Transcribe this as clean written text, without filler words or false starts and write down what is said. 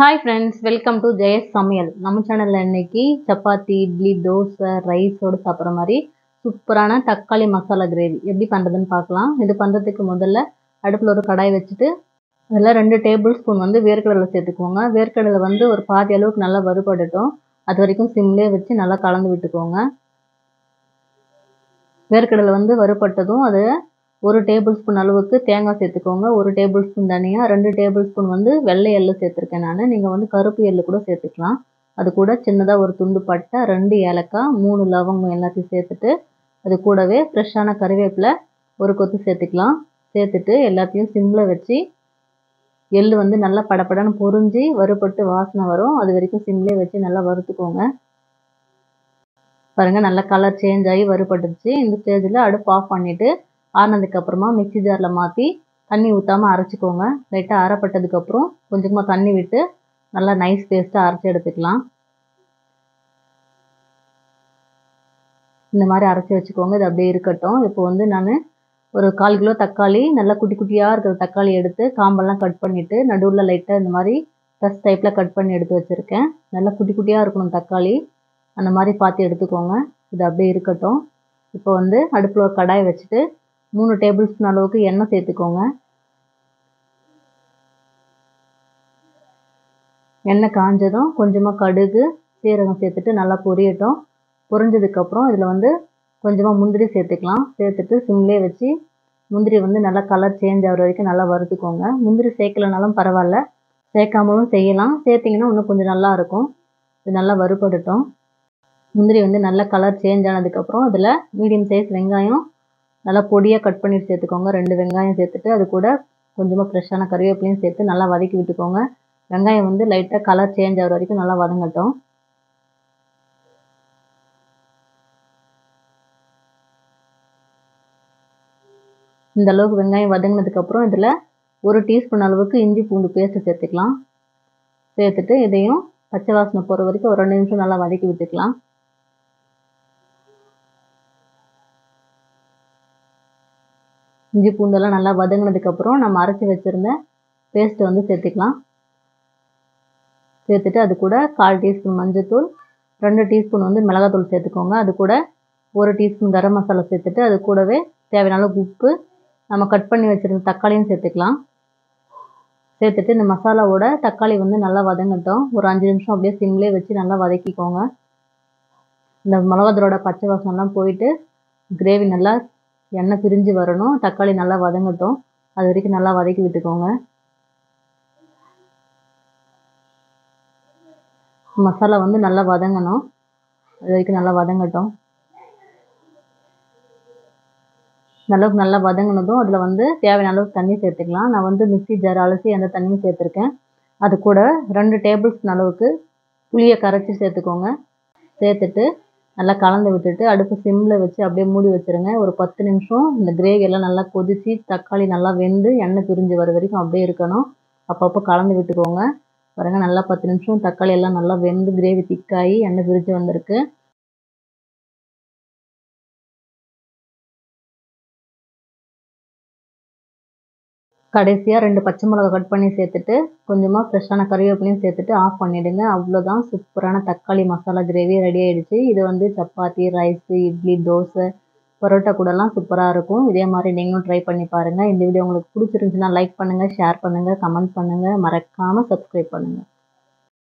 Hi friends, welcome to Jayas சமையல். நம்ம சேனலில் இன்னைக்கு சப்பாத்தி, இட்லி, தோசை, ரைஸோடு சாப்பிட்ற மாதிரி சூப்பரான தக்காளி மசாலா கிரேவி எப்படி பண்ணுறதுன்னு பார்க்கலாம். இது பண்ணுறதுக்கு முதல்ல அடுப்பில் ஒரு கடாய் வச்சுட்டு அதில் 2 டேபிள் ஸ்பூன் வேர்க்கடலை சேர்த்துக்கோங்க. வேர்க்கடலை ஒரு பாதி அளவுக்கு நல்லா வறுபடட்டும். அது வரைக்கும் சிம்லேயே வச்சு நல்லா கலந்து விட்டுக்கோங்க. வேர்க்கடலை வறுபட்டதும் அது 1 டேபிள் ஸ்பூன் அளவுக்கு தேங்காய் சேர்த்துக்கோங்க. 1 டேபிள் ஸ்பூன் தனியா, 2 டேபிள் ஸ்பூன் வெள்ளை எள்ளு சேர்த்துருக்கேன் நான். நீங்கள் கருப்பு எள்ளு கூட சேர்த்துக்கலாம். அது கூட சின்னதாக ஒரு துண்டு பட்டை, 2 ஏலக்காய், 3 லவங்கம் எல்லாத்தையும் சேர்த்துட்டு அது கூடவே ஃப்ரெஷ்ஷான கறிவேப்பிலை ஒரு கொத்து சேர்த்துக்கலாம். சேர்த்துட்டு எல்லாத்தையும் சிம்மில் வச்சு எள்ளு நல்லா படப்படன்னு பொரிஞ்சு வறுபட்டு வாசனை வரும். அது வரைக்கும் சிம்லேயே வச்சு நல்லா வறுத்துக்கோங்க. பாருங்கள், நல்லா கலர் சேஞ்ச் ஆகி வறுபட்டுச்சு. இந்த ஸ்டேஜில் அடுப்பு ஆஃப் பண்ணிவிட்டு ஆறினதுக்கப்புறமா மிக்ஸி ஜாரில் மாற்றி தண்ணி ஊற்றாமல் அரைச்சிக்கோங்க. லைட்டாக அரைப்பட்டதுக்கப்புறம் கொஞ்சமாக தண்ணி விட்டு நல்லா நைஸ் பேஸ்ட்டாக அரைச்சி எடுத்துக்கலாம். இந்த மாதிரி அரைச்சி வச்சுக்கோங்க. இது அப்படியே இருக்கட்டும். இப்போ நான் ஒரு 1/4 கிலோ தக்காளி, நல்லா குட்டி குட்டியாக இருக்கிற தக்காளி எடுத்து காம்பெல்லாம் கட் பண்ணிவிட்டு நடுவில் லைட்டாக இந்த மாதிரி ப்ளஸ் டைப்பில் கட் பண்ணி எடுத்து வச்சுருக்கேன். நல்லா குட்டி குட்டியாக இருக்கணும் தக்காளி, அந்த மாதிரி பார்த்து எடுத்துக்கோங்க. இது அப்படியே இருக்கட்டும். இப்போ அடுப்பில் ஒரு கடாய் வச்சுட்டு 3 டேபிள் ஸ்பூன் அளவுக்கு எண்ணெய் சேர்த்துக்கோங்க. எண்ணெய் காஞ்சதும் கொஞ்சமாக கடுகு, சீரகம் சேர்த்துட்டு நல்லா பொரியட்டும். பொரிஞ்சதுக்கப்புறம் இதில் கொஞ்சமாக முந்திரி சேர்த்துக்கலாம். சேர்த்துட்டு சிம்லேயே வச்சு முந்திரி நல்லா கலர் சேஞ்ச் ஆகிற வரைக்கும் நல்லா வறுத்துக்கோங்க. முந்திரி சேர்க்கலனாலும் பரவாயில்ல, சேர்க்காமலும் செய்யலாம். சேர்த்திங்கன்னா இன்னும் கொஞ்சம் நல்லாயிருக்கும். இது நல்லா வறுபடட்டும். முந்திரி நல்லா கலர் சேஞ்ச் ஆனதுக்கப்புறம் இதில் மீடியம் சைஸ் வெங்காயம் நல்லா பொடியாக கட் பண்ணிட்டு சேர்த்துக்கோங்க. 2 வெங்காயம் சேர்த்துட்டு அது கூட கொஞ்சமாக ஃப்ரெஷ்ஷான கறிவேப்பிலையும் சேர்த்து நல்லா வதக்கி விட்டுக்கோங்க. வெங்காயம் லைட்டாக கலர் சேஞ்ச் ஆகிற வரைக்கும் நல்லா வதங்கட்டும். இந்த அளவுக்கு வெங்காயம் வதங்கினதுக்கப்புறம் இதில் 1 டீஸ்பூன் அளவுக்கு இஞ்சி பூண்டு பேஸ்ட்டு சேர்த்துக்கலாம். சேர்த்துட்டு இதையும் பச்சை வாசனை போகிற வரைக்கும் ஒரு 2 நிமிஷம் நல்லா வதக்கி விட்டுக்கலாம். இஞ்சி பூண்டெல்லாம் நல்லா வதங்கினதுக்கப்புறம் நம்ம அரைச்சி வச்சுருந்த பேஸ்ட்டை சேர்த்துக்கலாம். சேர்த்துட்டு அது கூட 1/4 டீஸ்பூன் மஞ்சள்தூள், 2 டீஸ்பூன் மிளகாத்தூள் சேர்த்துக்கோங்க. அது கூட 1 டீஸ்பூன் கரம் மசாலா சேர்த்துட்டு அது கூடவே தேவையான அளவுக்கு உப்பு, நம்ம கட் பண்ணி வச்சுருந்த தக்காளியும் சேர்த்துக்கலாம். சேர்த்துட்டு இந்த மசாலாவோட தக்காளி நல்லா வதங்கட்டும். ஒரு 5 நிமிஷம் அப்படியே சிம்லேயே வச்சு நல்லா வதக்கிக்கோங்க. இந்த மிளகாத்தூளோட பச்சை வாசனைலாம் போயிட்டு கிரேவி நல்லா எண்ணெய் பிரிஞ்சு வரணும். தக்காளி நல்லா வதங்கட்டும். அது வரைக்கும் நல்லா வதக்கி விட்டுக்கோங்க. மசாலா நல்லா வதங்கணும். அது வரைக்கும் நல்லா வதங்கட்டும். இந்த அளவுக்கு நல்லா வதங்கினதும் அதில் தேவையான அளவுக்கு தண்ணி சேர்த்துக்கலாம். நான் மிக்ஸி ஜார் அலசி அந்த தண்ணியும் சேர்த்துருக்கேன். அது கூட 2 டேபிள் ஸ்பூன் அளவுக்கு புளியை கரைச்சி சேர்த்துக்கோங்க. சேர்த்துட்டு நல்லா கலந்து விட்டுட்டு அடுப்பு சிம்மில் வச்சு அப்படியே மூடி வச்சுருங்க. ஒரு 10 நிமிஷம் இந்த கிரேவி எல்லாம் நல்லா கொதித்து தக்காளி நல்லா வெந்து எண்ணெய் பிரிஞ்சு வர வரைக்கும் அப்படியே இருக்கணும். அப்பப்போ கலந்து விட்டுக்கோங்க. பாருங்கள், நல்லா 10 நிமிஷம் தக்காளி எல்லாம் நல்லா வெந்து கிரேவி திக்காகி எண்ணெய் பிரிஞ்சு வந்திருக்கு. கடைசியாக 2 பச்சை மிளகா கட் பண்ணி சேர்த்துட்டு கொஞ்சமாக ஃப்ரெஷ்ஷான கறிவேப்பிலையும் சேர்த்துட்டு ஆஃப் பண்ணிவிடுங்க. அவ்வளோதான், சூப்பரான தக்காளி மசாலா கிரேவி ரெடி ஆகிடுச்சு. இது சப்பாத்தி, ரைஸு, இட்லி, தோசை, பரோட்டா கூடலாம் சூப்பராக இருக்கும். இதே மாதிரி நீங்களும் ட்ரை பண்ணி பாருங்கள். இந்த வீடியோ உங்களுக்கு பிடிச்சிருந்துச்சுன்னா லைக் பண்ணுங்கள், ஷேர் பண்ணுங்கள், கமெண்ட் பண்ணுங்கள், மறக்காமல் சப்ஸ்கிரைப் பண்ணுங்கள்.